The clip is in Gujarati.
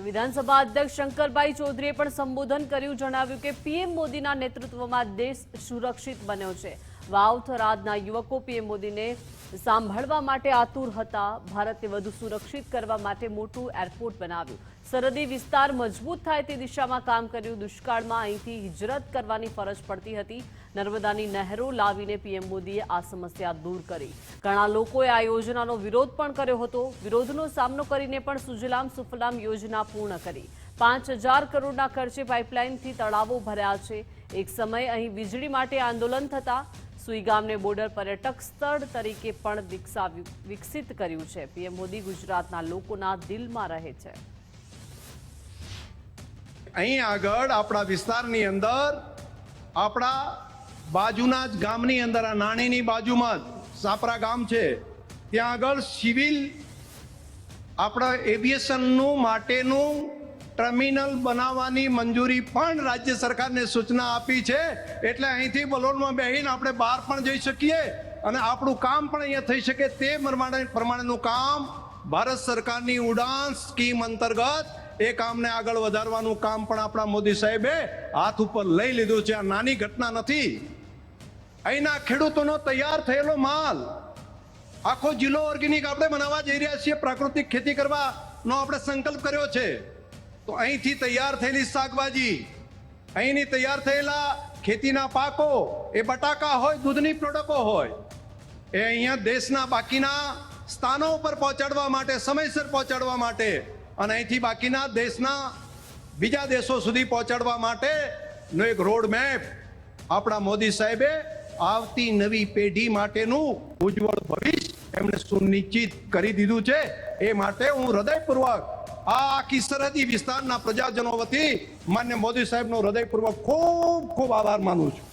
વિધાનસભા અધ્યક્ષ શંકરભાઈ ચૌધરીએ પણ સંબોધન કર્યું, જણાવ્યું કે પીએમ મોદીના નેતૃત્વમાં દેશ સુરક્ષિત બન્યો છે। વાવ થરાદના યુવકો પીએમ મોદીને સાંભળવા માટે આતુર હતા। ભારતને વધુ સુરક્ષિત કરવા માટે મોટું એરપોર્ટ બનાવ્યું, સરહદી વિસ્તાર મજબૂત થાય તે દિશામાં કામ કર્યું। દુષ્કાળમાં અહીંથી હિજરત કરવાની ફરજ પડતી હતી, નર્મદાની નહેરો લાવીને પીએમ મોદીએ આ સમસ્યા દૂર કરી। ઘણા લોકોએ આ યોજનાનો વિરોધ પણ કર્યો હતો, વિરોધનો સામનો કરીને પણ સુજલામ સુફલામ યોજના પૂર્ણ કરી। 5000 કરોડના ખર્ચે પાઇપલાઇનથી તળાવો ભર્યા છે। એક સમય અહીં વીજળી માટે આંદોલન થતા સુઈગામને બોર્ડર પર્યટક સ્થળ તરીકે પણ વિકસિત કર્યું છે। પીએમ મોદી ગુજરાતના લોકોના દિલમાં રહે છે। અહીં આગળ આપણા વિસ્તારની અંદર આપણા બાજુના જ ગામની અંદર આ નાણીની બાજુમાં સાપરા ગામ છે, ત્યાં આગળ સિવિલ આપણા એવિએશનનું માટેનું ટર્મિનલ બનાવવાની મંજૂરી પણ રાજ્ય સરકારને સૂચના આપી છે। એટલે અહીંથી બલોરમાં બેહીને આપણે બહાર પણ જઈ શકીએ અને આપણું કામ પણ અહીંયા થઈ શકે તે પ્રમાણેનું કામ ભારત સરકારની ઉડાન સ્કીમ અંતર્ગત એ કામને આગળ વધારવાનું કામ પણ આપણા મોદી સાહેબે હાથ ઉપર લઈ લીધું છે। આ નાની ઘટના નથી। અહીંના ખેડૂતોનો તૈયાર થયેલો માલ આખો જિલ્લો ઓર્ગેનિક આપણે બનાવવા જઈ રહ્યા છીએ, પ્રાકૃતિક ખેતી કરવાનો આપણે સંકલ્પ કર્યો છે। તો અહીંથી તૈયાર થયેલી શાકભાજી, અહીંની તૈયાર થયેલા ખેતીના પાકો, એ બટાકા હોય, દૂધની પ્રોડક્ટો હોય, એ અહીંયા દેશના બાકીના સ્થાનો ઉપર પહોંચાડવા માટે, સમયસર પહોંચાડવા માટે અને અહીંથી બાકીના દેશના બીજા દેશો સુધી પહોંચાડવા માટેનો એક રોડ મેપ આપણા મોદી સાહેબે આવતી નવી પેઢી માટેનું ઉજ્જવળ ભવિષ્ય એમણે સુનિશ્ચિત કરી દીધું છે। એ માટે હું હૃદયપૂર્વક આ આખી સરહદી વિસ્તારના પ્રજાજનો વતી માન્ય મોદી સાહેબનો હૃદયપૂર્વક ખૂબ ખૂબ આભાર માનું છું।